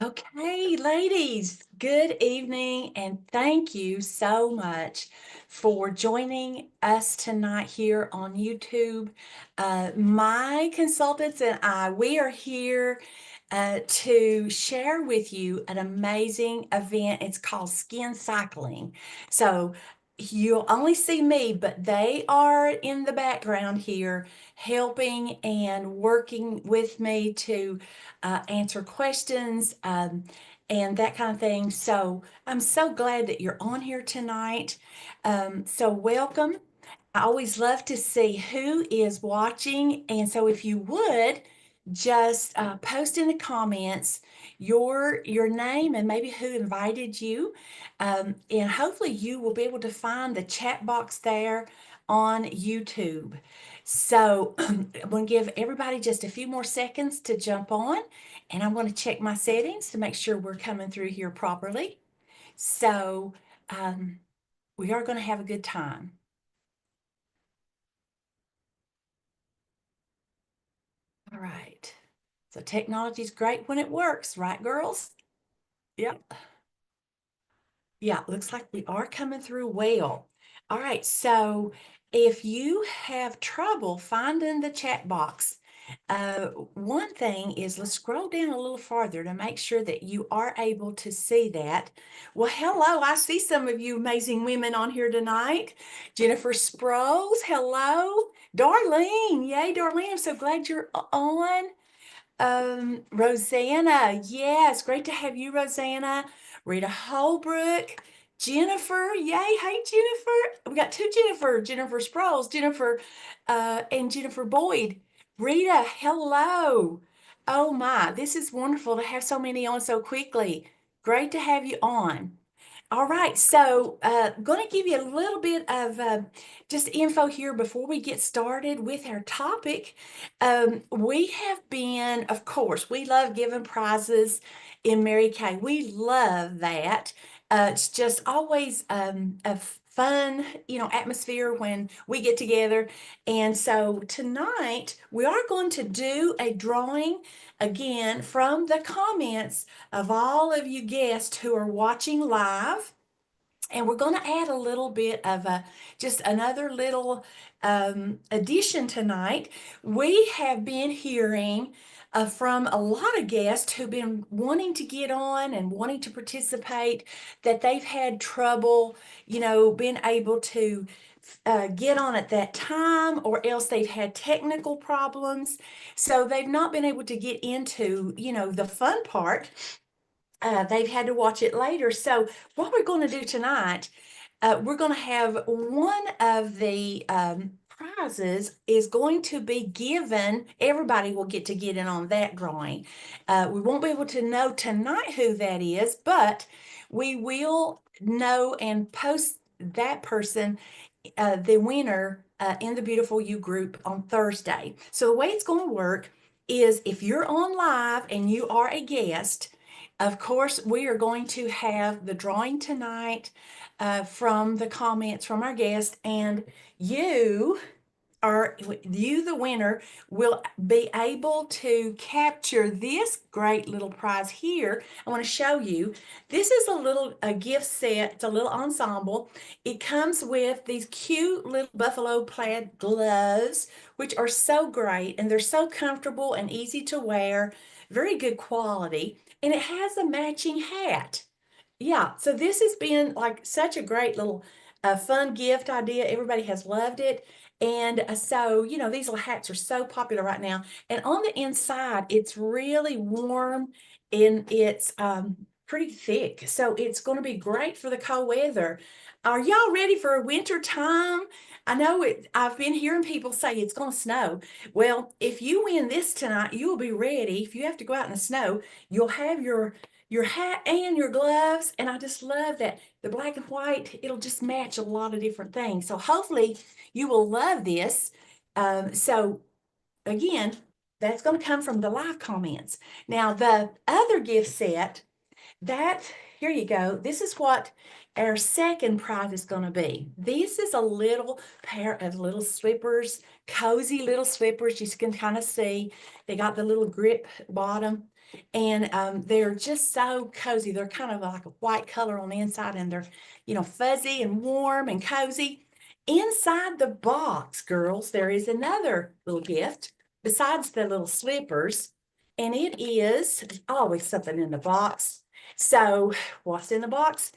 Okay, ladies, good evening, and thank you so much for joining us tonight here on YouTube. My consultants and I, we are here to share with you an amazing event. It's called Skin Cycling. So you'll only see me, but they are in the background here helping and working with me to answer questions, and that kind of thing. So I'm so glad that you're on here tonight. So welcome. I always love to see who is watching. And so if you would just post in the comments your name and maybe who invited you. And hopefully you will be able to find the chat box there on YouTube. So I'm going to give everybody just a few more seconds to jump on, and I'm going to check my settings to make sure we're coming through here properly. So we are going to have a good time. All right. So technology is great when it works, right, girls? Yep. Yeah, looks like we are coming through well. All right, so if you have trouble finding the chat box, one thing is let's scroll down a little farther to make sure that you are able to see that. Well, hello, I see some of you amazing women on here tonight. Jennifer Sproles, hello. Darlene, yay, Darlene, I'm so glad you're on. Rosanna, yes, great to have you, Rosanna. Rita Holbrook, Jennifer, yay, hey Jennifer. We got two Jennifer Sproles, Jennifer and Jennifer Boyd. Rita, hello. Oh my, this is wonderful to have so many on so quickly. Great to have you on. All right, so I'm going to give you a little bit of just info here before we get started with our topic. We have been, of course, we love giving prizes in Mary Kay. We love that. It's just always a fun, atmosphere when we get together. And so tonight we are going to do a drawing again from the comments of all of you guests who are watching live. And we're going to add a little bit of just another little addition tonight. We have been hearing from a lot of guests who've been wanting to get on and wanting to participate, that they've had trouble, being able to get on at that time, or else they've had technical problems. So they've not been able to get into, the fun part. They've had to watch it later. So what we're going to do tonight, we're going to have one of the prizes is going to be given. Everybody will get to get in on that drawing. We won't be able to know tonight who that is, but we will know and post that person, the winner, in the Beautiful You group on Thursday. So the way it's going to work is if you're on live and you are a guest, of course, we are going to have the drawing tonight from the comments from our guest, and you the winner, will be able to capture this great little prize here. I want to show you. This is a gift set. It's a little ensemble. It comes with these cute little buffalo plaid gloves, which are so great, and they're so comfortable and easy to wear. Very good quality. And it has a matching hat. Yeah, so this has been like such a great little fun gift idea. Everybody has loved it. And so, these little hats are so popular right now. And on the inside, it's really warm and it's pretty thick. So it's going to be great for the cold weather. Are y'all ready for a winter time? I know I've been hearing people say it's going to snow. Well, if you win this tonight, you'll be ready. If you have to go out in the snow, you'll have your hat and your gloves. And I just love that the black and white, it'll just match a lot of different things. So hopefully you will love this. So again, that's going to come from the live comments. Now the other gift set, that, here you go. This is what our second prize is going to be. This is a little pair of little slippers, cozy little slippers. You can kind of see they got the little grip bottom. And they're just so cozy. They're kind of like a white color on the inside, and they're, fuzzy and warm and cozy. Inside the box, girls, there is another little gift besides the little slippers, and it is always something in the box. So, what's in the box?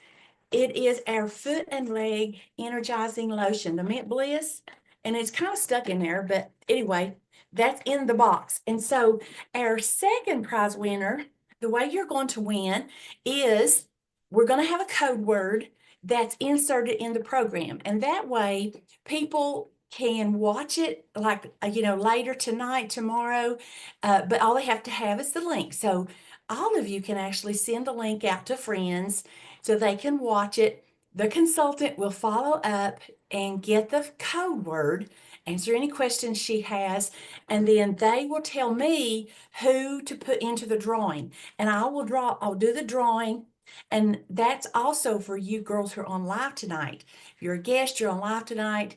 It is our foot and leg energizing lotion, the Mint Bliss, and it's kind of stuck in there, but anyway, that's in the box. And so our second prize winner, the way you're going to win is we're going to have a code word that's inserted in the program. And that way people can watch it like, later tonight, tomorrow, but all they have to have is the link. So all of you can actually send the link out to friends so they can watch it. The consultant will follow up and get the code word, answer any questions she has, and then they will tell me who to put into the drawing. And I'll do the drawing. And that's also for you girls who are on live tonight. If you're a guest, you're on live tonight,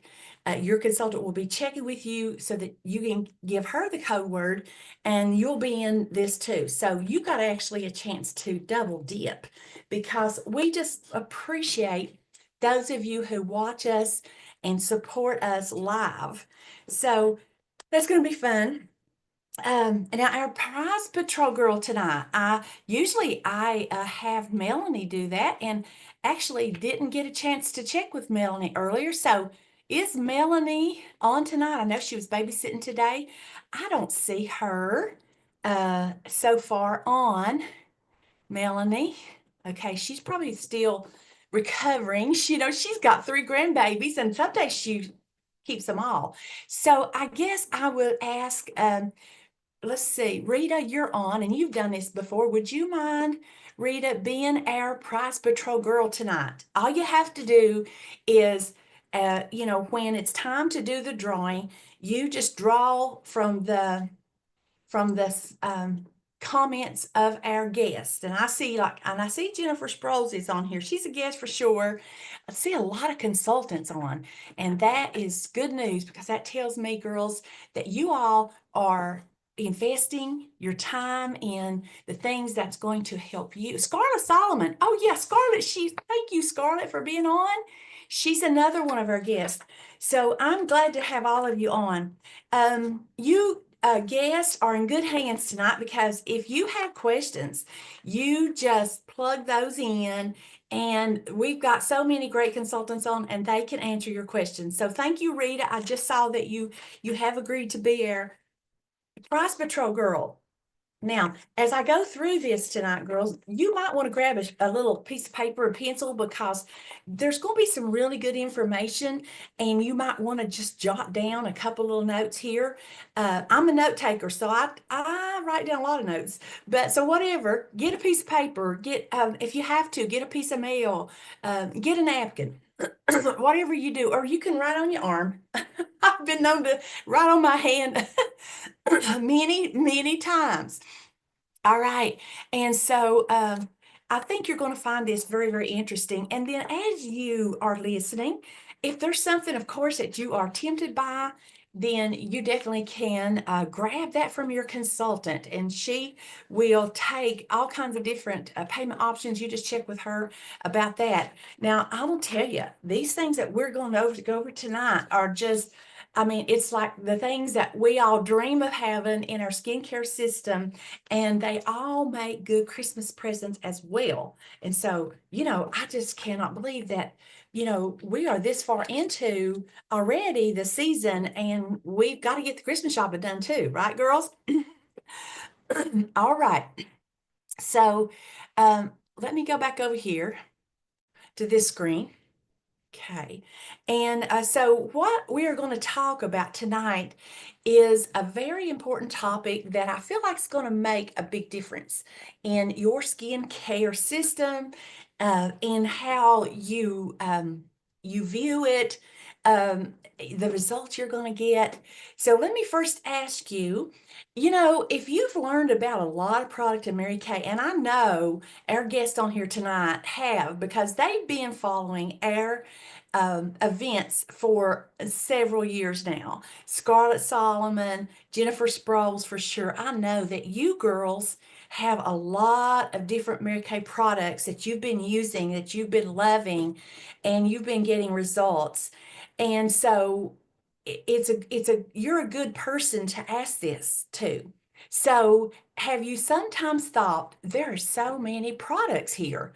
your consultant will be checking with you so that you can give her the code word and you'll be in this too. So you got actually a chance to double dip because we just appreciate those of you who watch us and support us live. So that's going to be fun. Now our prize patrol girl tonight, I have Melanie do that, and actually didn't get a chance to check with Melanie earlier. So is Melanie on tonight? I know she was babysitting today. I don't see her so far on. Melanie, okay, she's probably still recovering. She's got 3 grandbabies, and some days she keeps them all. So I guess I would ask, let's see, Rita, you're on, and you've done this before. Would you mind, Rita, being our prize patrol girl tonight? All you have to do is, when it's time to do the drawing, you just draw from the comments of our guests. And I see Jennifer Sproles is on here. She's a guest for sure. I see a lot of consultants on, and that is good news because that tells me, girls, that you all are investing your time in the things that's going to help you. Scarlett Solomon. Oh yeah, Scarlett, thank you, Scarlett, for being on. She's another one of our guests. So I'm glad to have all of you on. You guests are in good hands tonight because if you have questions, you just plug those in, and we've got so many great consultants on, and they can answer your questions. So thank you, Rita. I just saw that you have agreed to be our Prize Patrol girl. Now, as I go through this tonight, girls, you might want to grab a little piece of paper and pencil because there's going to be some really good information, and you might want to just jot down a couple little notes here. I'm a note taker, so I write down a lot of notes. But so whatever, get a piece of paper, if you have to, get a piece of mail, get a napkin. Whatever you do, or you can write on your arm. I've been known to write on my hand many, many times. All right. And so I think you're going to find this very, very interesting. And then as you are listening, if there's something, of course, that you are tempted by, then you definitely can grab that from your consultant, and she will take all kinds of different payment options. You just check with her about that. Now, I will tell you, these things that we're going to go over tonight are just, I mean, it's like the things that we all dream of having in our skincare system, and they all make good Christmas presents as well. And so, I just cannot believe that, we are this far into already the season, and we've got to get the Christmas shopping done too, right, girls? All right. So, let me go back over here to this screen. Okay. And so what we are going to talk about tonight is a very important topic that I feel like is going to make a big difference in your skin care system, in how you view it, the results you're going to get. So let me first ask you, if you've learned about a lot of product in Mary Kay, and I know our guests on here tonight have, because they've been following our events for several years now. Scarlett Solomon, Jennifer Sproles, for sure. I know that you girls have a lot of different Mary Kay products that you've been using, that you've been loving, and you've been getting results. And so you're a good person to ask this to. So have you sometimes thought there are so many products here?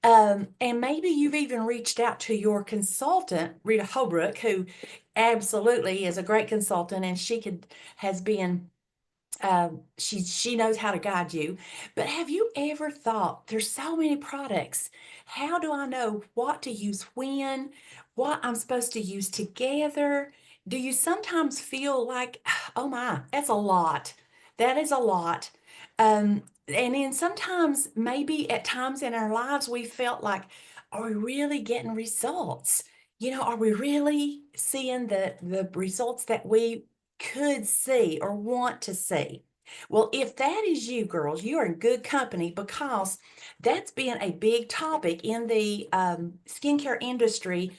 And maybe you've even reached out to your consultant, Rita Holbrook, who absolutely is a great consultant, and has been she knows how to guide you. But have you ever thought there's so many products? How do I know what to use when, what I'm supposed to use together? Do you sometimes feel like, oh my, that's a lot. That is a lot. And then sometimes, maybe at times in our lives, we felt like, are we really getting results? Are we really seeing the results that we could see or want to see? Well, if that is you, girls, you are in good company, because that's been a big topic in the skincare industry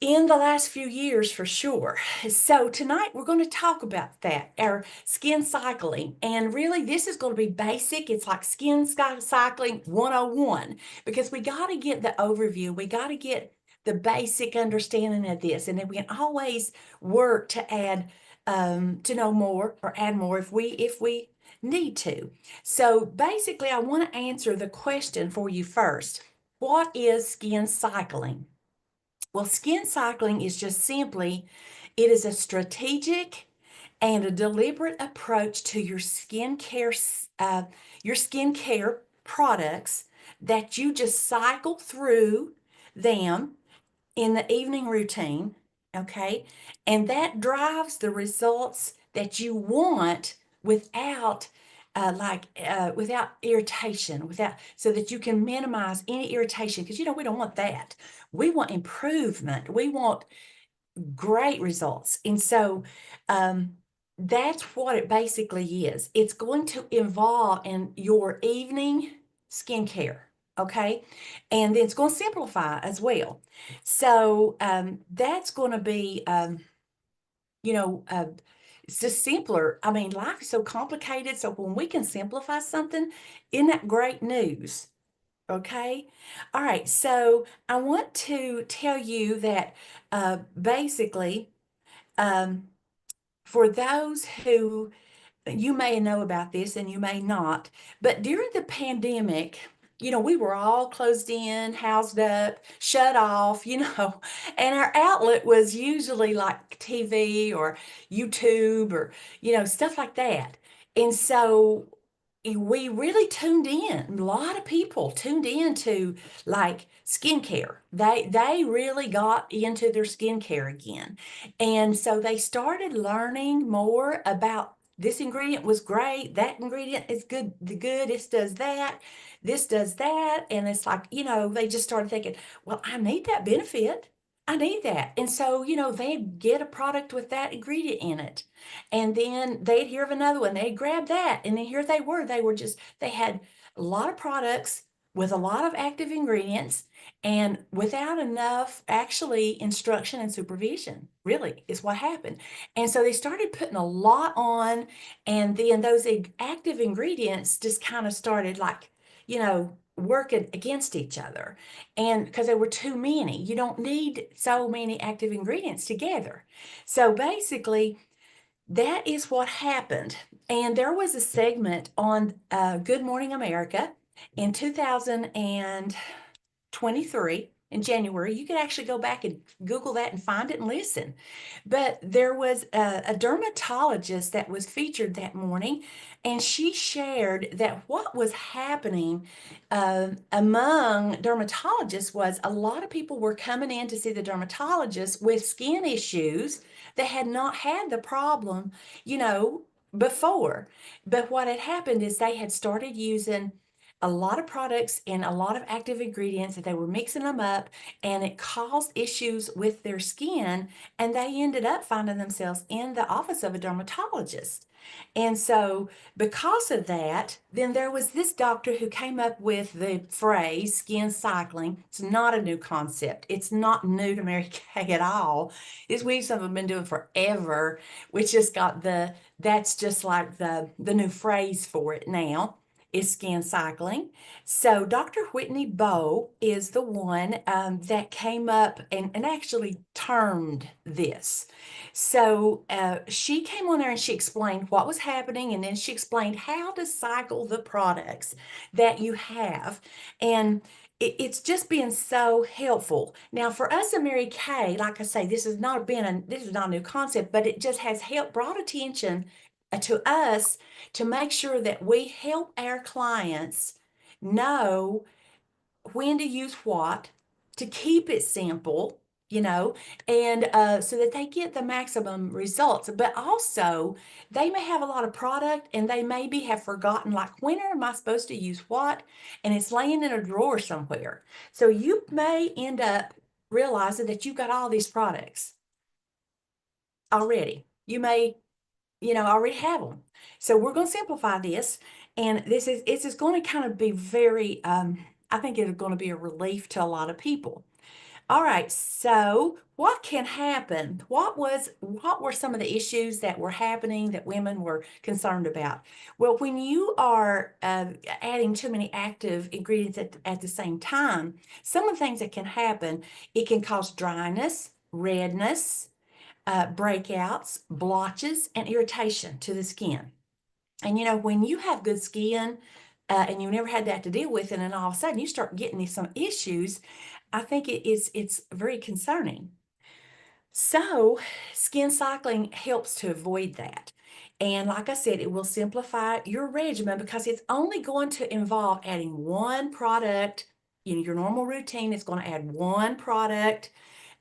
in the last few years, for sure. So tonight we're going to talk about that, our skin cycling. And really, this is going to be basic. It's like skin cycling 101, because we got to get the overview. We got to get the basic understanding of this. And then we can always work to add, to know more or add more if we need to. So basically, I want to answer the question for you first. What is skin cycling? Well, skin cycling is just simply, it is a strategic and a deliberate approach to your skincare products, that you just cycle through them in the evening routine, okay? And that drives the results that you want without without irritation, without so that you can minimize any irritation, because we don't want that. We want improvement. We want great results. And so that's what it basically is. It's going to involve in your evening skincare, okay? And then it's going to simplify as well. So that's going to be, you know, uh, it's just simpler. I mean, life is so complicated. So when we can simplify something, isn't that great news? Okay. All right. So I want to tell you that basically, um, for those who, you may know about this and you may not, but during the pandemic, we were all closed in, housed up, shut off, and our outlet was usually like TV or YouTube or, stuff like that. And so we really tuned in. A lot of people tuned in to like skincare. They really got into their skincare again. And so they started learning more about, this ingredient was great, that ingredient is good, this does that, this does that. And it's like, they just started thinking, well, I need that benefit. I need that. And so, they'd get a product with that ingredient in it. And then they'd hear of another one, they'd grab that. And then here they had a lot of products with a lot of active ingredients and without enough actually instruction and supervision, really, is what happened. And so they started putting a lot on, and then those active ingredients just kind of started like, working against each other. And because there were too many, you don't need so many active ingredients together. So basically, that is what happened. And there was a segment on Good Morning America in 2023 in January. You could actually go back and Google that and find it and listen. But there was a dermatologist that was featured that morning, and she shared that what was happening among dermatologists was a lot of people were coming in to see the dermatologist with skin issues that had not had the problem, before. But what had happened is they had started using a lot of products and a lot of active ingredients, that they were mixing them up, and it caused issues with their skin, and they ended up finding themselves in the office of a dermatologist. And so because of that, then there was this doctor who came up with the phrase skin cycling. It's not a new concept. It's not new to Mary Kay at all. It's we some have been doing forever. We just got that's just like the new phrase for it now. is skin cycling. So Dr. Whitney Bowe is the one that came up and actually termed this. So she came on there and she explained what was happening, and then she explained how to cycle the products that you have. And it's just been so helpful. Now, for us at Mary Kay, like I say, this is not a new concept, but it just has helped brought attention to us to make sure that we help our clients know when to use what, to keep it simple, and so that they get the maximum results. But also, they may have a lot of product and they maybe have forgotten, like, when am I supposed to use what? And it's laying in a drawer somewhere. So you may end up realizing that you've got all these products already. You may already have them. So we're going to simplify this, and this is going to kind of be very, I think it's going to be a relief to a lot of people. All right, so what can happen? What were some of the issues that were happening that women were concerned about? Well, when you are adding too many active ingredients at the same time, some of the things that can happen, it can cause dryness, redness, breakouts, blotches, and irritation to the skin. And when you have good skin and you never had that to deal with, and then all of a sudden you start getting some issues, I think it's very concerning. So skin cycling helps to avoid that. And like I said, it will simplify your regimen because it's only going to involve adding one product. Your normal routine is going to add one product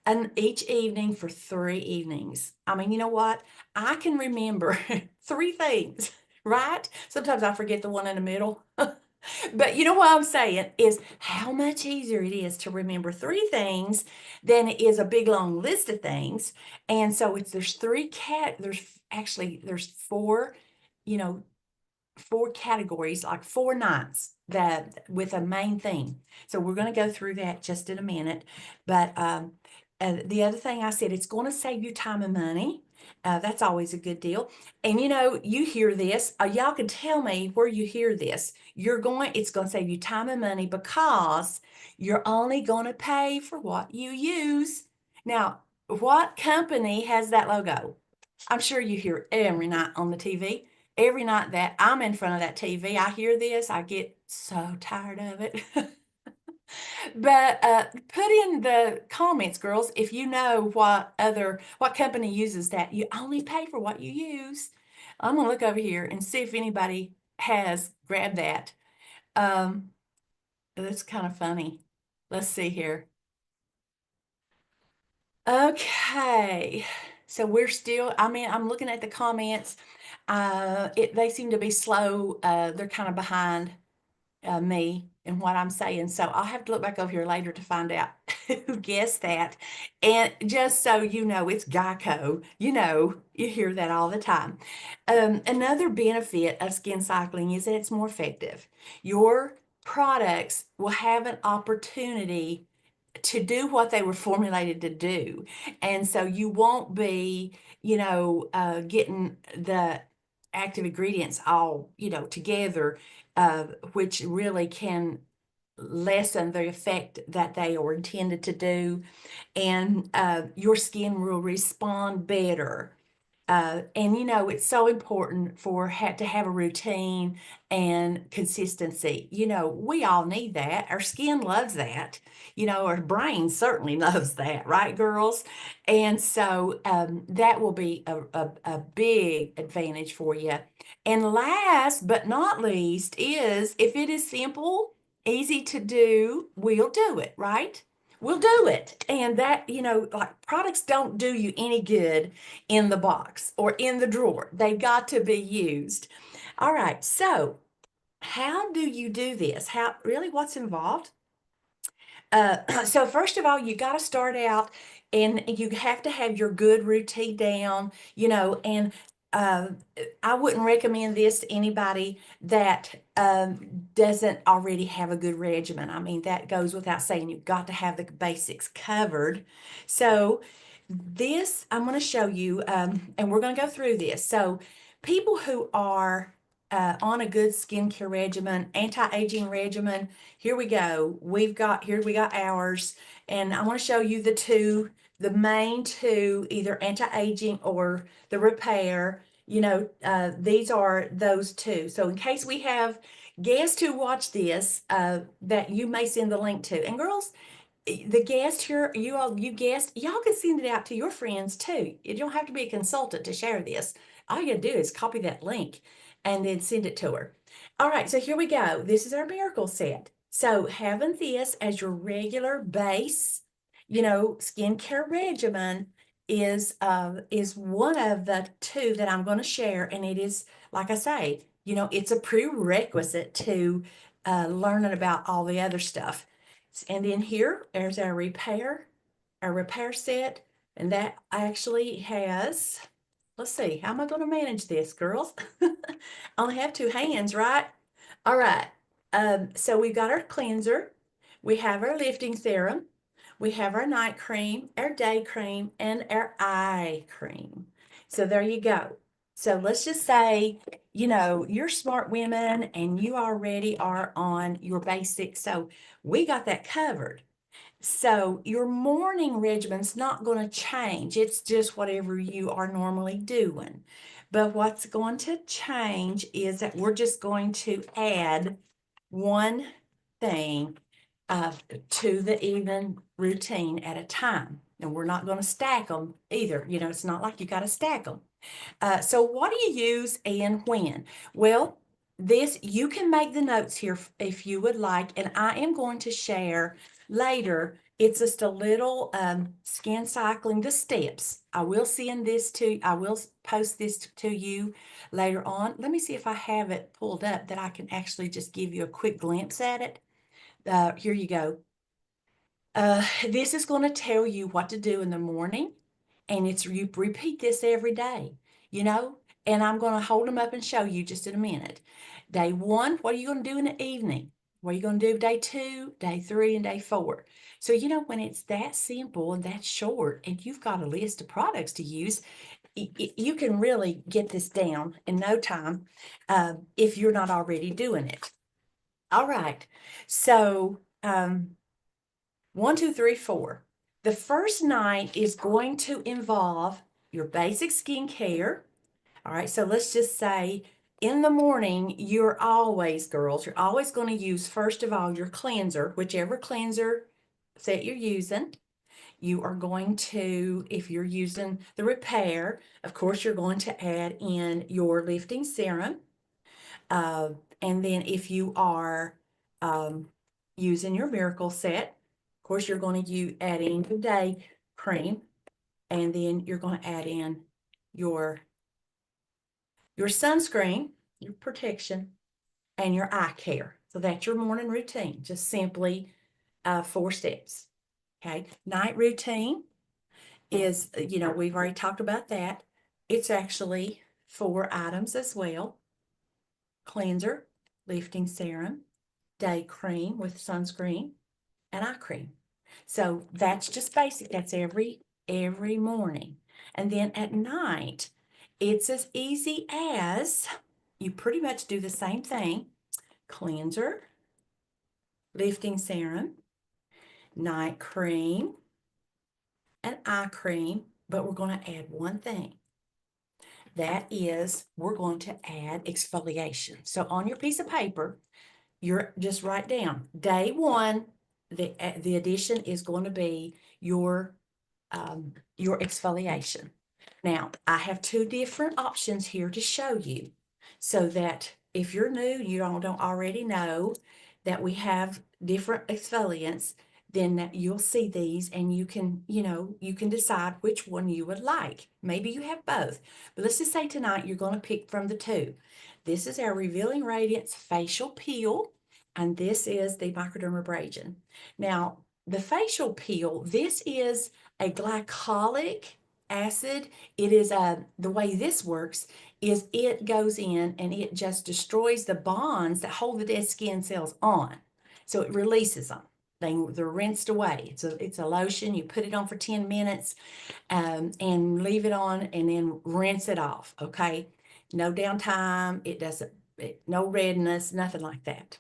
and each evening for 3 evenings. I mean, you know what? I can remember 3 things, right? Sometimes I forget the one in the middle. But you know what I'm saying is how much easier it is to remember 3 things than it is a big long list of things. And so there's 4, you know, 4 categories, like 4 nights that with a main theme. So we're going to go through that just in a minute. But the other thing I said, it's going to save you time and money. That's always a good deal. And you hear this. Y'all can tell me where you hear this. It's going to save you time and money because you're only going to pay for what you use. Now, what company has that logo? I'm sure you hear it every night on the TV. Every night that I'm in front of that TV, I hear this, I get so tired of it. But put in the comments, girls, if you know what company uses that. You only pay for what you use. I'm gonna look over here and see if anybody has grabbed that. That's kind of funny. Let's see here. Okay, so I'm looking at the comments. They seem to be slow. They're kind of behind me and what I'm saying. So I'll have to look back over here later to find out who guessed that. And just so you know, it's Geico. You hear that all the time. Another benefit of skin cycling is that it's more effective. Your products will have an opportunity to do what they were formulated to do. And so you won't be, getting the active ingredients all, together, which really can lessen the effect that they are intended to do. And your skin will respond better. And it's so important to have a routine and consistency. We all need that. Our skin loves that. Our brain certainly loves that, right, girls? And so that will be a big advantage for you. And last but not least is if it is simple, easy to do, we'll do it, right? We'll do it. And that, like products don't do you any good in the box or in the drawer. They've got to be used. All right, so how do you do this? What's involved? So first of all, you got to start out and you have to have your good routine down, and uh, I wouldn't recommend this to anybody that doesn't already have a good regimen. I mean, that goes without saying. You've got to have the basics covered. So this I'm going to show you, and we're going to go through this. So people who are on a good skincare regimen, anti-aging regimen, here we go. Here we got ours, and I want to show you the main two, either anti-aging or the repair. These are those two. So in case we have guests who watch this, that you may send the link to. And girls, the guest here, you guests, y'all can send it out to your friends too. You don't have to be a consultant to share this. All you gotta do is copy that link and then send it to her. All right, so here we go. This is our miracle set. So having this as your regular base, skincare regimen is one of the two that I'm going to share, and it is, like I say, it's a prerequisite to learning about all the other stuff. And then here, there's our repair set, and that actually has, let's see, how am I going to manage this, girls? I only have two hands, right? All right. So we've got our cleanser, we have our lifting serum, we have our night cream, our day cream, and our eye cream. So there you go. So let's just say, you're smart women and you already are on your basics. So we got that covered. So your morning regimen's not going to change. It's just whatever you are normally doing. But what's going to change is that we're just going to add one thing to the evening routine at a time. And we're not going to stack them either. It's not like you got to stack them. So what do you use and when? Well, you can make the notes here if you would like, and I am going to share later. It's just a little skin cycling, the steps. I will post this to you later on. Let me see if I have it pulled up that I can actually just give you a quick glimpse at it. Here you go. This is going to tell you what to do in the morning, and you repeat this every day, and I'm going to hold them up and show you just in a minute. Day 1, what are you going to do in the evening? What are you going to do day 2, day 3, and day 4? So, when it's that simple and that short, and you've got a list of products to use, you can really get this down in no time if you're not already doing it. All right. So, 1, 2, 3, 4. The first night is going to involve your basic skincare. All right, so let's just say in the morning, girls, you're always going to use, first of all, your cleanser, whichever cleanser set you're using. You are going to, if you're using the repair, of course, you're going to add in your lifting serum. And then if you are using your miracle set, of course, you're going to add in your day cream, and then you're going to add in your sunscreen, your protection, and your eye care. So that's your morning routine, just simply 4 steps. Okay, night routine is, we've already talked about that. It's actually 4 items as well: cleanser, lifting serum, day cream with sunscreen, and eye cream. So that's just basic. That's every morning. And then at night, it's as easy as you pretty much do the same thing: cleanser, lifting serum, night cream, and eye cream. But we're going to add one thing. That is, we're going to add exfoliation. So on your piece of paper, you're just write down day 1. The addition is going to be your exfoliation. Now, I have 2 different options here to show you, so that if you're new, you don't already know that we have different exfoliants, then that you'll see these and you can decide which one you would like. Maybe you have both, but let's just say tonight you're going to pick from the 2. This is our Revealing Radiance Facial Peel, and this is the Microdermabrasion. Now, the facial peel, this is a glycolic acid. It is the way this works is it goes in and it just destroys the bonds that hold the dead skin cells on. So it releases them. They're rinsed away. It's a lotion. You put it on for 10 minutes and leave it on, and then rinse it off. Okay, no downtime. It no redness, nothing like that.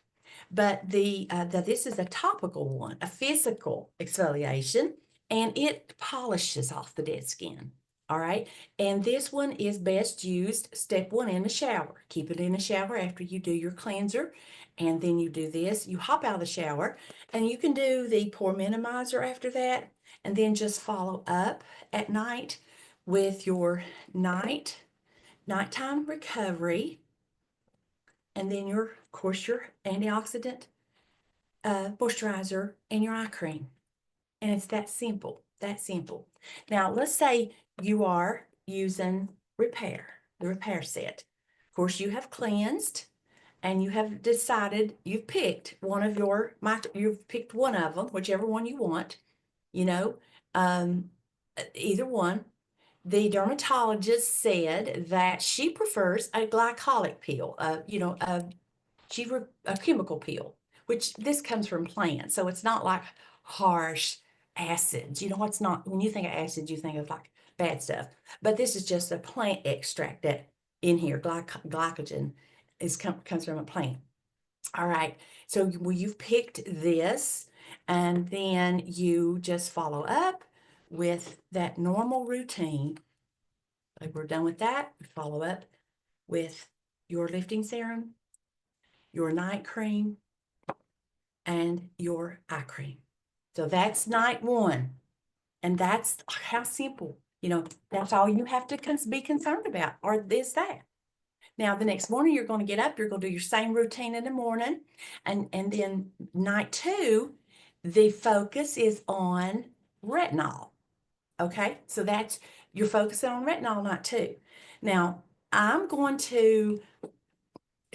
But this is a topical one, a physical exfoliation, and it polishes off the dead skin. All right. And this one is best used step one in the shower. Keep it in the shower after you do your cleanser. And then you do this. You hop out of the shower and you can do the pore minimizer after that. And then just follow up at night with your nighttime recovery. And then of course, your antioxidant moisturizer and your eye cream. And it's that simple, that simple. Now, let's say you are using the repair set. Of course, you have cleansed and you have decided you've picked you've picked one of them, whichever one you want, you know, either one. The dermatologist said that she prefers a glycolic pill, a chemical peel, which this comes from plants. So it's not like harsh acids. It's not, when you think of acids, you think of like bad stuff. But this is just a plant extract that in here, glycogen comes from a plant. All right. So you've picked this, and then you just follow up with that normal routine. Like we're done with that, follow up with your lifting serum, your night cream, and your eye cream. So that's night one. And that's how simple, that's all you have to be concerned about, or is that. Now, the next morning, you're going to get up, you're going to do your same routine in the morning. And then night two, the focus is on retinol. Okay, so you're focusing on retinol night two. Now, I'm going to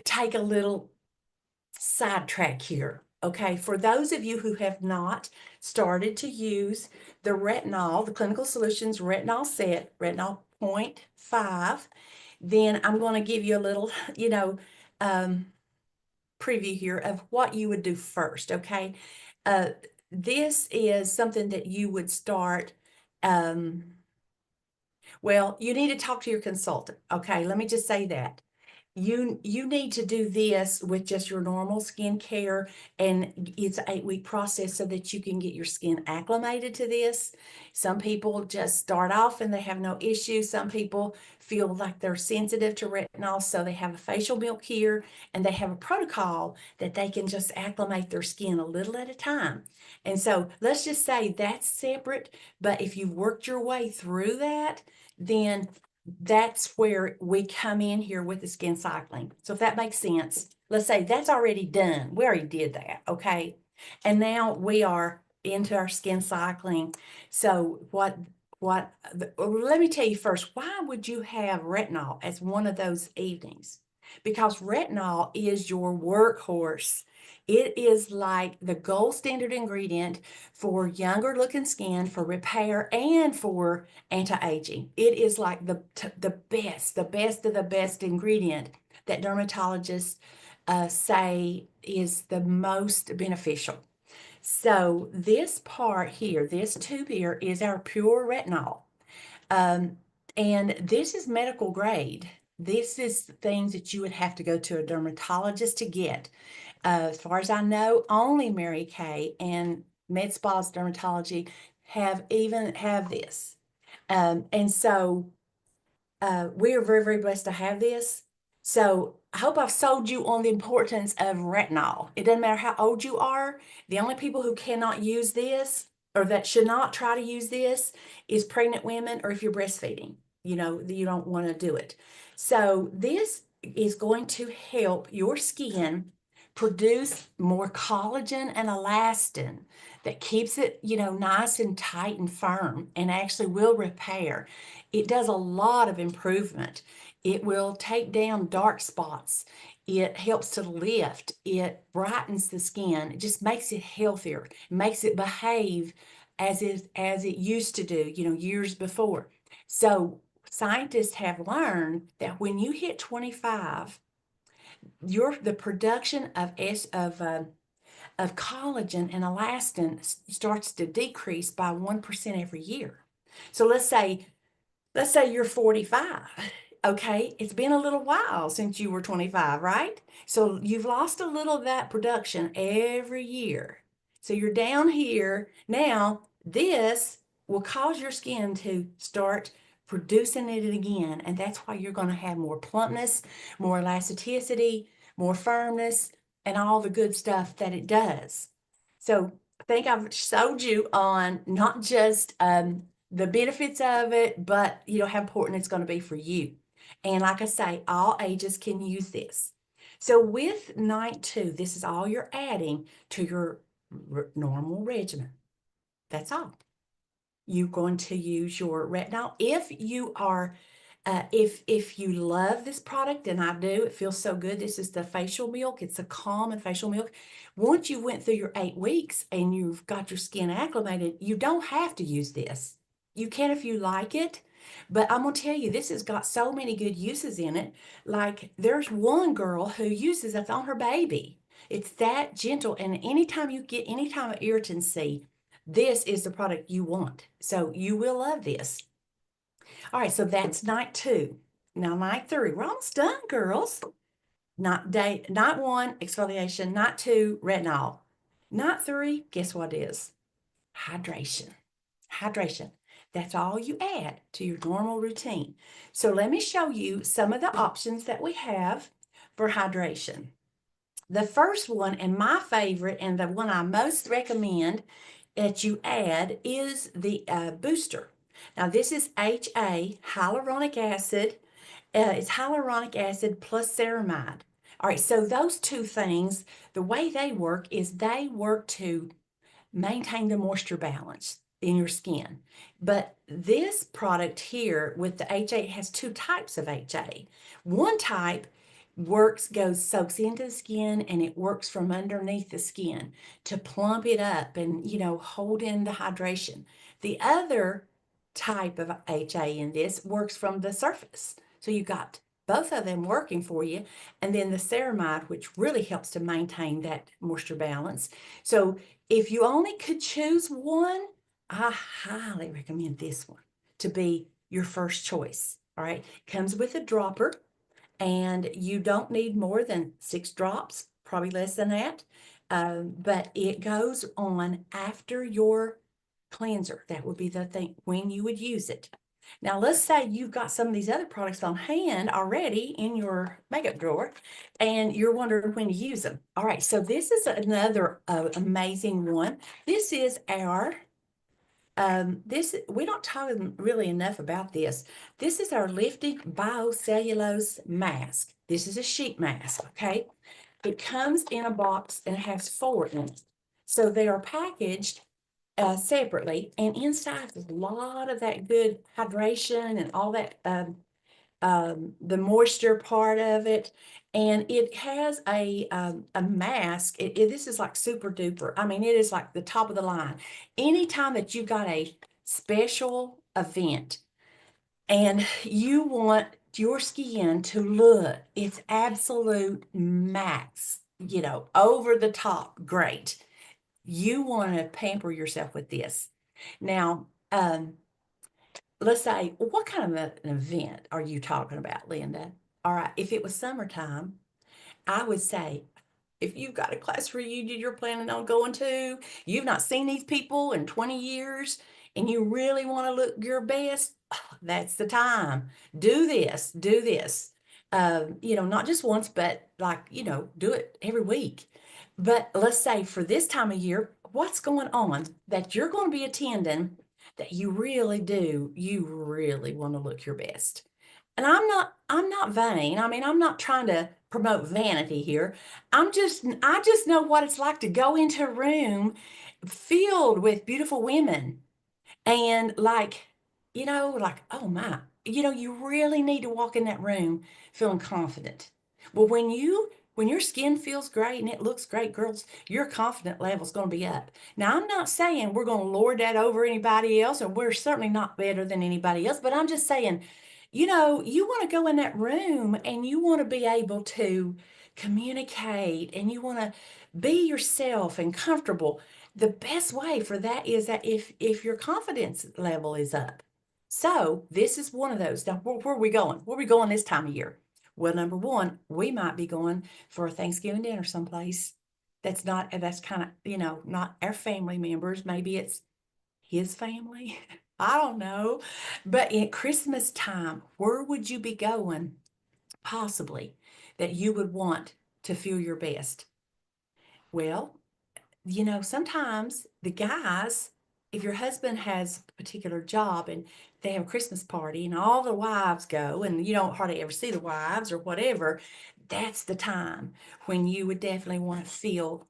take a little sidetrack here. Okay, for those of you who have not started to use the retinol, the Clinical Solutions retinol set, retinol 0.5, then I'm going to give you a little, preview here of what you would do first. Okay, this is something that you would start. Well, you need to talk to your consultant. Okay, let me just say that. You need to do this with just your normal skincare, and it's an 8-week process so that you can get your skin acclimated to this. Some people just start off and they have no issue. Some people feel like they're sensitive to retinol, so they have a facial milk here, and they have a protocol that they can just acclimate their skin a little at a time. And so let's just say that's separate, but if you've worked your way through that, then that's where we come in here with the skin cycling. So if that makes sense, let's say that's already done. We already did that, okay? And now we are into our skin cycling. So let me tell you first, why would you have retinol as one of those evenings? Because retinol is your workhorse. It is like the gold standard ingredient for younger looking skin, for repair, and for anti-aging. It is like the best of the best ingredient that dermatologists say is the most beneficial. So this part here, this tube here, is our pure retinol. And this is medical grade. This is things that you would have to go to a dermatologist to get. As far as I know, only Mary Kay and Med Spas Dermatology have this. And so we are very, very blessed to have this. So I hope I've sold you on the importance of retinol. It doesn't matter how old you are. The only people who cannot use this, or that should not try to use this, is pregnant women, or if you're breastfeeding. You don't want to do it. So this is going to help your skin produce more collagen and elastin that keeps it, nice and tight and firm, and actually will repair. It does a lot of improvement. It will take down dark spots. It helps to lift. It brightens the skin. It just makes it healthier. It makes it behave as it used to do, years before. So scientists have learned that when you hit 25, the production of collagen and elastin starts to decrease by 1% every year. So let's say you're 45. Okay, it's been a little while since you were 25, right? So you've lost a little of that production every year. So you're down here. Now, this will cause your skin to start producing it again. And that's why you're going to have more plumpness, more elasticity, more firmness, and all the good stuff that it does. So I think I've showed you on not just the benefits of it, but how important it's going to be for you. And like I say, all ages can use this. So with night 2, this is all you're adding to your normal regimen. That's all. You're going to use your retinol. If you are, if you love this product, and I do, it feels so good. This is the facial milk. It's a calm and facial milk. Once you went through your 8 weeks and you've got your skin acclimated, you don't have to use this. You can if you like it, but I'm gonna tell you, this has got so many good uses in it. Like there's one girl who uses it on her baby. It's that gentle, and anytime you get any kind of irritancy, this is the product you want. So you will love this. All right, so that's night 2. Now night 3, we're almost done, girls. Night 1, exfoliation. Night 2, retinol. Night 3, guess what it is? Hydration. Hydration. That's all you add to your normal routine. So let me show you some of the options that we have for hydration. The first one, and my favorite, and the one I most recommend that you add, is the booster. Now, this is HA, hyaluronic acid. It's hyaluronic acid plus ceramide. All right, so those two things, the way they work is they work to maintain the moisture balance in your skin. But this product here with the HA has 2 types of HA. One type soaks into the skin, and it works from underneath the skin to plump it up and, hold in the hydration. The other type of HA in this works from the surface. So you got both of them working for you. And then the ceramide, which really helps to maintain that moisture balance. So if you only could choose one, I highly recommend this one to be your first choice. All right. Comes with a dropper, and you don't need more than 6 drops, probably less than that. But it goes on after your cleanser. That would be the thing when you would use it. Now, let's say you've got some of these other products on hand already in your makeup drawer, and you're wondering when to use them. All right, so this is another amazing one. This is our we don't talk really enough about this. This is our lifting biocellulose mask. This is a sheet mask, okay? It comes in a box and it has 4 in it. So they are packaged separately, and inside there's a lot of that good hydration and all that the moisture part of it. And it has a mask. This is like super duper. I mean, it is like the top of the line. Anytime that you got a special event and you want your skin to look its absolute max, over the top, great. You want to pamper yourself with this. Now, let's say, what kind of an event are you talking about, Linda? All right, if it was summertime, I would say, if you've got a class reunion you're planning on going to, you've not seen these people in 20 years, and you really want to look your best, that's the time. Do this, do this. Not just once, but do it every week. But let's say for this time of year, what's going on that you're going to be attending that you really want to look your best. And I'm not vain. I mean, I'm not trying to promote vanity here. I just know what it's like to go into a room filled with beautiful women and oh my, you really need to walk in that room feeling confident. Well, when your skin feels great and it looks great, girls, your confidence level's going to be up. Now, I'm not saying we're going to lord that over anybody else, and we're certainly not better than anybody else, but I'm just saying, you want to go in that room and you want to be able to communicate and you want to be yourself and comfortable. The best way for that is that if your confidence level is up. So this is one of those. Now, where are we going? Where are we going this time of year? Well, number one, we might be going for a Thanksgiving dinner someplace. That's kind of, not our family members. Maybe it's his family. I don't know. But at Christmas time, where would you be going, possibly, that you would want to feel your best? Well, sometimes the guys, if your husband has a particular job and they have a Christmas party and all the wives go and you don't hardly ever see the wives or whatever, that's the time when you would definitely want to feel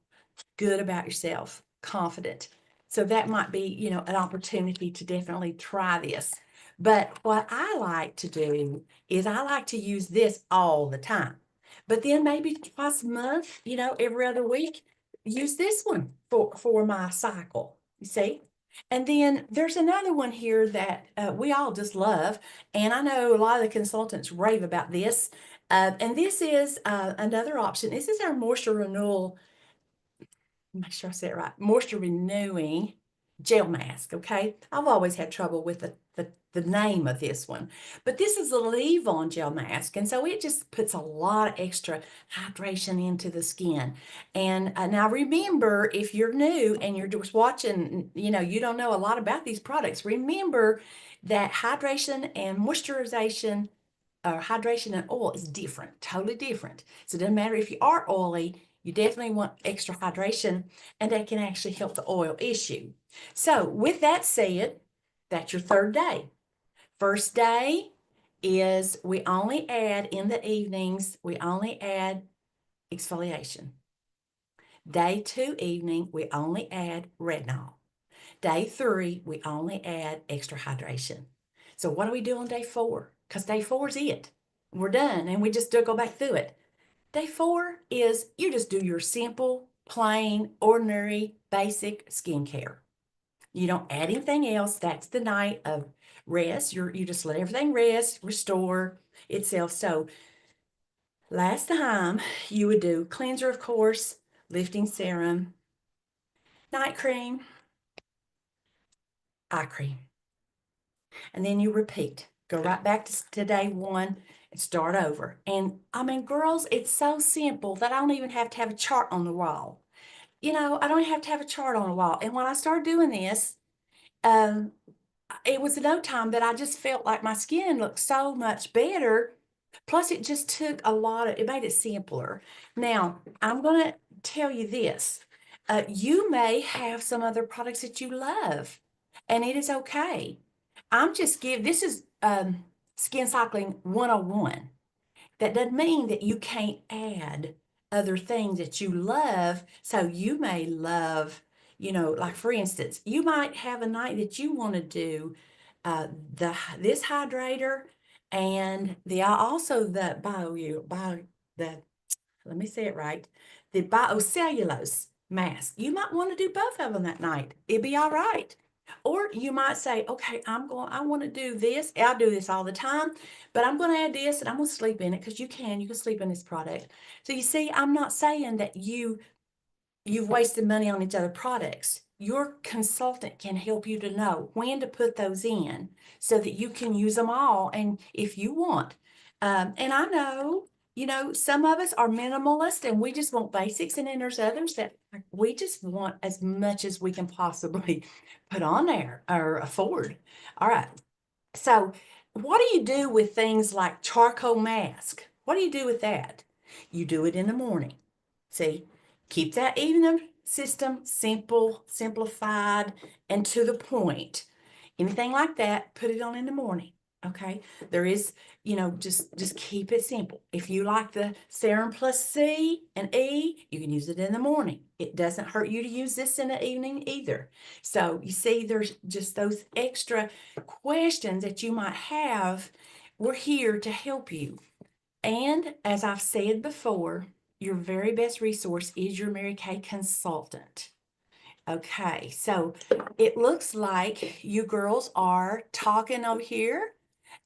good about yourself, confident. So that might be, an opportunity to definitely try this. But what I like to do is I like to use this all the time. But then maybe twice a month, every other week, use this one for my cycle. You see? And then there's another one here that we all just love. And I know a lot of the consultants rave about this. And this is another option. This is our moisture renewal, make sure I say it right, moisture renewing gel mask. Okay, I've always had trouble with the name of this one, but this is a leave-on gel mask, and so it just puts a lot of extra hydration into the skin. And now remember, if you're new and you're just watching, you don't know a lot about these products, remember that hydration and moisturization, hydration and oil is different, totally different. So it doesn't matter if you are oily, you definitely want extra hydration, and that can actually help the oil issue. So with that said, that's your third day. First day is we only add in the evenings, we only add exfoliation. Day 2 evening, we only add retinol. Day 3, we only add extra hydration. So what do we do on day 4? Because day 4 is it. We're done and we just do go back through it. Day 4 is you just do your simple, plain, ordinary, basic skincare. You don't add anything else. That's the night of rest. You just let everything rest, restore itself. So last time you would do cleanser, of course, lifting serum, night cream, eye cream. And then you repeat. Go right back to day 1 and start over. And I mean, girls, it's so simple that I don't even have to have a chart on the wall. I don't have to have a chart on the wall. And when I started doing this, um, it was no time that I just felt like my skin looked so much better. Plus, it just took it made it simpler. Now, I'm going to tell you this. You may have some other products that you love, and it is okay. This is Skin Cycling 101. That doesn't mean that you can't add other things that you love. So you may love, like for instance, you might have a night that you want to do this hydrator and the let me say it right, the biocellulose mask. You might want to do both of them that night. It'd be all right. Or you might say, okay, I want to do this. I do this all the time, but I'm going to add this and I'm going to sleep in it because you can sleep in this product. So you see, I'm not saying that you've wasted money on each other products. Your consultant can help you to know when to put those in so that you can use them all and if you want. And I know, some of us are minimalist and we just want basics, and then there's others that we just want as much as we can possibly put on there or afford. All right. So, what do you do with things like charcoal mask? What do you do with that? You do it in the morning. See, keep that evening system simple, simplified, and to the point. Anything like that, put it on in the morning. Okay. There is, just keep it simple. If you like the serum plus C and E, you can use it in the morning. It doesn't hurt you to use this in the evening either. So you see, there's just those extra questions that you might have. We're here to help you. And as I've said before, your very best resource is your Mary Kay consultant. Okay, so it looks like you girls are talking over here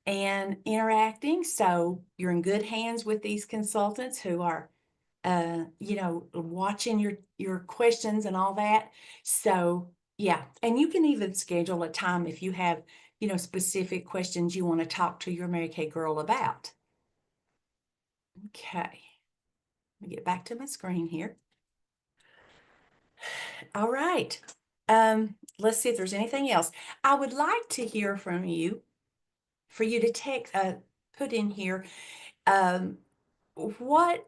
and interacting. So you're in good hands with these consultants who are, watching your questions and all that. So yeah, and you can even schedule a time if you have specific questions you want to talk to your Mary Kay girl about. Okay, let me get back to my screen here. All right. Let's see if there's anything else. I would like to hear from you, for you to put in here, what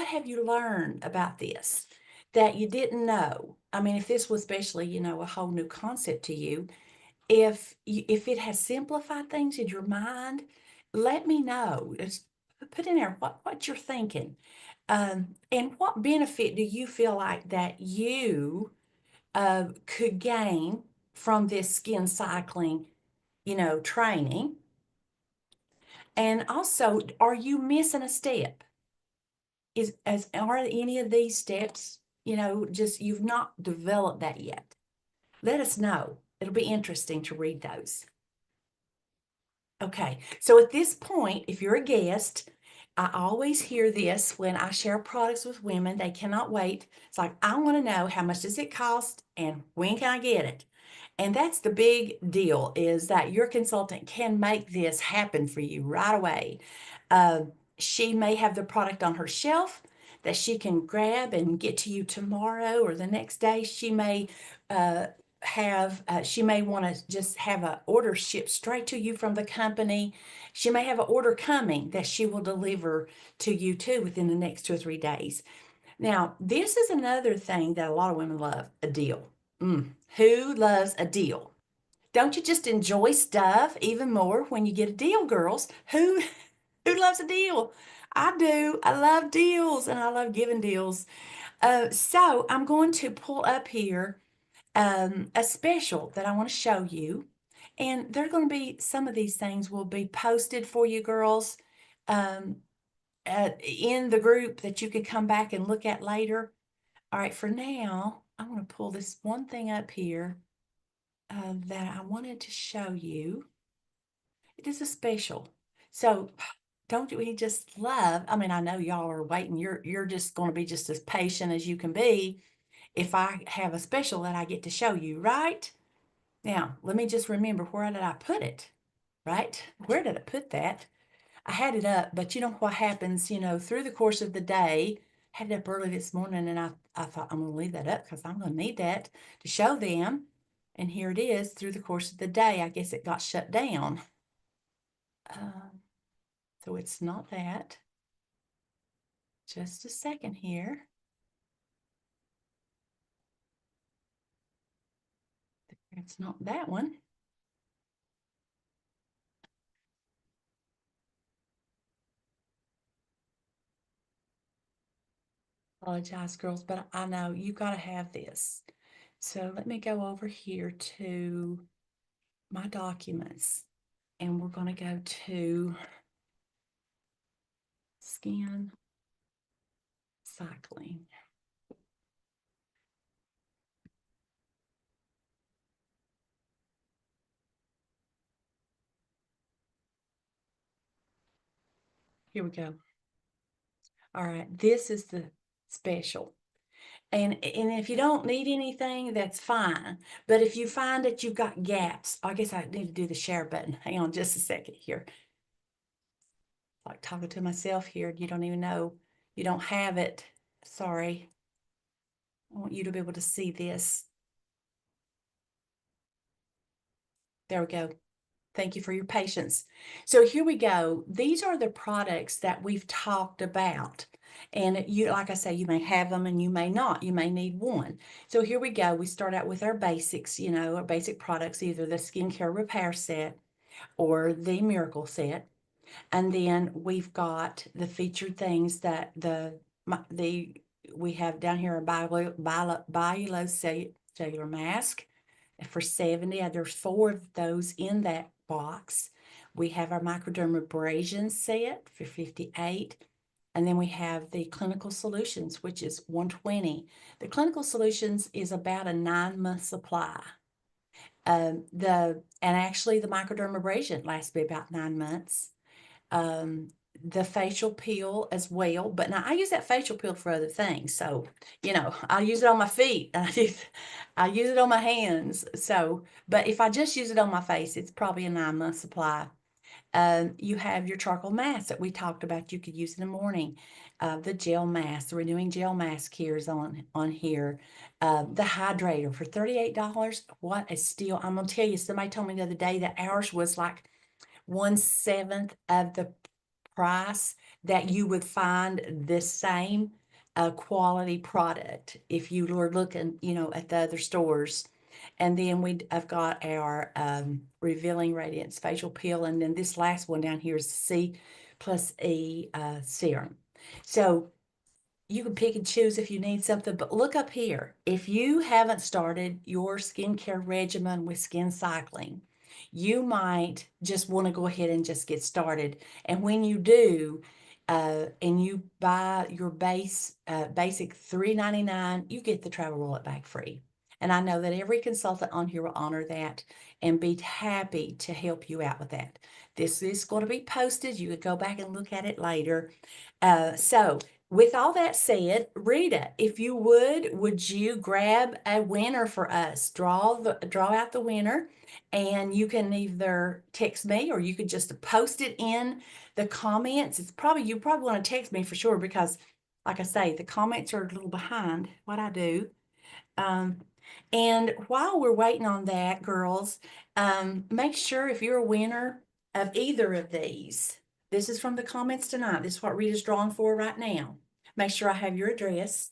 have you learned about this that you didn't know? I mean, if this was especially, a whole new concept to you, if it has simplified things in your mind, let me know. Just put in there what you're thinking. And what benefit do you feel like that you could gain from this skin cycling, training? And also, are you missing a step? Are any of these steps, just you've not developed that yet? Let us know. It'll be interesting to read those. Okay, so at this point, if you're a guest, I always hear this when I share products with women. They cannot wait. It's like, I want to know, how much does it cost and when can I get it? And that's the big deal, is that your consultant can make this happen for you right away. She may have the product on her shelf that she can grab and get to you tomorrow or the next day. She may she may want to just have an order shipped straight to you from the company. She may have an order coming that she will deliver to you too within the next 2 or 3 days. Now, this is another thing that a lot of women love: a deal. Who loves a deal? Don't you just enjoy stuff even more when you get a deal, girls? Who loves a deal? I do. I love deals, and I love giving deals. So I'm going to pull up here a special that I want to show you. And there are going to be, some of these things will be posted for you girls in the group that you can come back and look at later. All right, for now, I want to pull this one thing up here that I wanted to show you. It is a special. So don't we just love, I mean, I know y'all are waiting. You're just going to be just as patient as you can be if I have a special that I get to show you, right? Now, let me just remember, where did I put it? Right? Where did I put that? I had it up, but you know what happens, through the course of the day. I had it up early this morning, and I thought, I'm going to leave that up because I'm going to need that to show them. And here it is. Through the course of the day, I guess it got shut down. So it's not that. Just a second here. It's not that one. Apologize, girls, but I know you got to have this. So let me go over here to my documents, and we're going to go to skin cycling. Here we go. All right, this is the special. And if you don't need anything, that's fine. But if you find that you've got gaps, I guess I need to do the share button. Hang on just a second here. Like talking to myself here. You don't even know. You don't have it. Sorry. I want you to be able to see this. There we go. Thank you for your patience. So here we go. These are the products that we've talked about. And you, like I say, you may have them and you may not. You may need one. So here we go. We start out with our basics, our basic products, either the skincare repair set or the miracle set. And then we've got the featured things that we have down here, a BioLo cellular mask for 70. There's 4 of those in that box. We have our microdermabrasion set for 58. And then we have the clinical solutions, which is 120. The clinical solutions is about a 9-month supply. And actually the microdermabrasion lasts me about 9 months. the facial peel as well. But now I use that facial peel for other things. So, I use it on my feet. I use it on my hands. So, but if I just use it on my face, it's probably a 9-month supply. You have your charcoal mask that we talked about. You could use in the morning. The gel mask, the renewing gel mask here is on here. The hydrator for $38. What a steal! I'm gonna tell you. Somebody told me the other day that ours was like 1/7 of the price that you would find the same quality product if you were looking, at the other stores. And then I've got our Revealing Radiance Facial Peel, and then this last one down here is C+E serum. So you can pick and choose if you need something, but look up here. If you haven't started your skincare regimen with Skin Cycling, you might just want to go ahead and just get started. And when you do, and you buy your basic $3.99, you get the travel wallet bag free. And I know that every consultant on here will honor that and be happy to help you out with that. This is going to be posted. You can go back and look at it later. So with all that said, Rita, if you would you grab a winner for us? Draw out the winner, and you can either text me or you could just post it in the comments. You probably want to text me for sure because, like I say, the comments are a little behind what I do. And while we're waiting on that, girls, make sure if you're a winner of either of these, this is from the comments tonight. This is what Rita's drawing for right now. Make sure I have your address.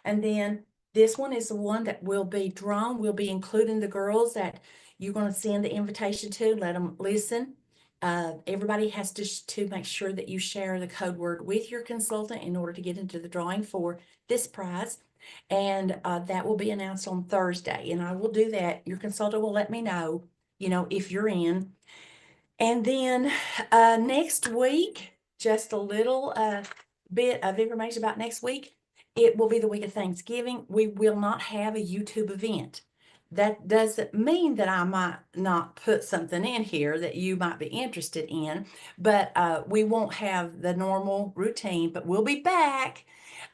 And then this one is the one that will be drawn. We'll be including the girls that you're going to send the invitation to, let them listen. Everybody has to make sure that you share the code word with your consultant in order to get into the drawing for this prize. And that will be announced on Thursday. And I will do that. Your consultant will let me know, if you're in. And then next week, just a little bit of information about next week. It will be the week of Thanksgiving. We will not have a YouTube event. That doesn't mean that I might not put something in here that you might be interested in, but we won't have the normal routine, but we'll be back.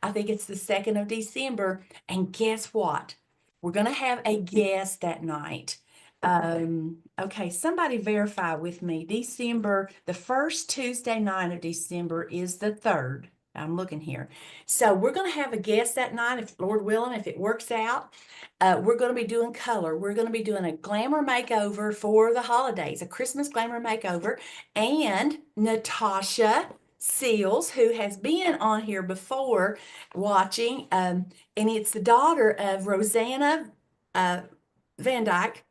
I think it's the 2nd of December. And guess what? We're going to have a guest that night. Okay, somebody verify with me. The first Tuesday night of December is the 3rd. I'm looking here. So we're going to have a guest that night, if Lord willing, if it works out. We're going to be doing color. We're going to be doing a glamour makeover for the holidays, a Christmas glamour makeover. And Natasha Seals, who has been on here before watching, and it's the daughter of Rosanna Van Dyke.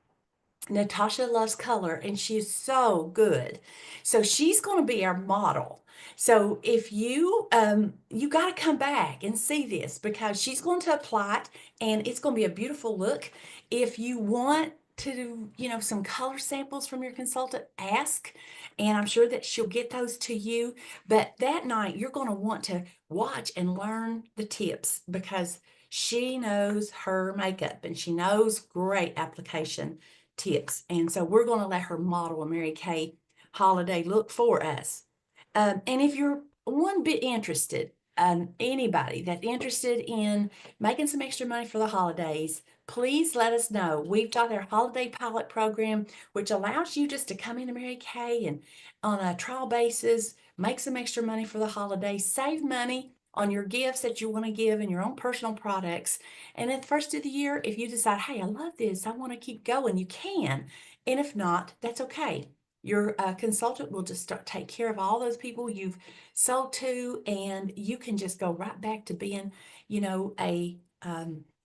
Natasha loves color and she's so good. So she's going to be our model. So if you got to come back and see this because she's going to apply it and it's going to be a beautiful look. If you want to, some color samples from your consultant, ask, and I'm sure that she'll get those to you. But that night you're going to want to watch and learn the tips because she knows her makeup and she knows great application tips. And so we're going to let her model a Mary Kay holiday look for us. And if you're one bit interested, anybody that's interested in making some extra money for the holidays, please let us know. We've got our holiday pilot program, which allows you just to come into Mary Kay and on a trial basis, make some extra money for the holidays, save money on your gifts that you want to give and your own personal products. And at the first of the year, if you decide, hey, I love this, I want to keep going, you can. And if not, that's okay. Your consultant will just take care of all those people you've sold to, and you can just go right back to being, a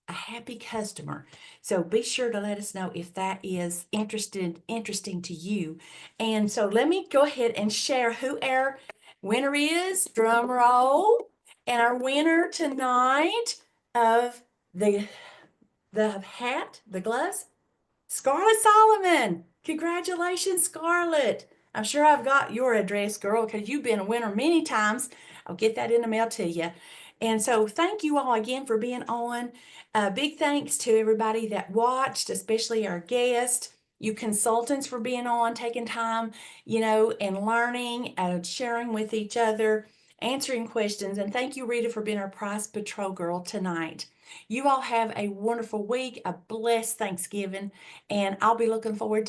happy customer. So be sure to let us know if that is interesting to you. And so let me go ahead and share who our winner is. Drum roll. And our winner tonight of the hat, the gloves, Scarlett Solomon. Congratulations, Scarlett. I'm sure I've got your address, girl, because you've been a winner many times. I'll get that in the mail to you. And so thank you all again for being on. Big thanks to everybody that watched, especially our guest. you consultants for being on, taking time, and learning, sharing with each other, answering questions. And thank you, Rita, for being our Price Patrol girl tonight. You all have a wonderful week, a blessed Thanksgiving, and I'll be looking forward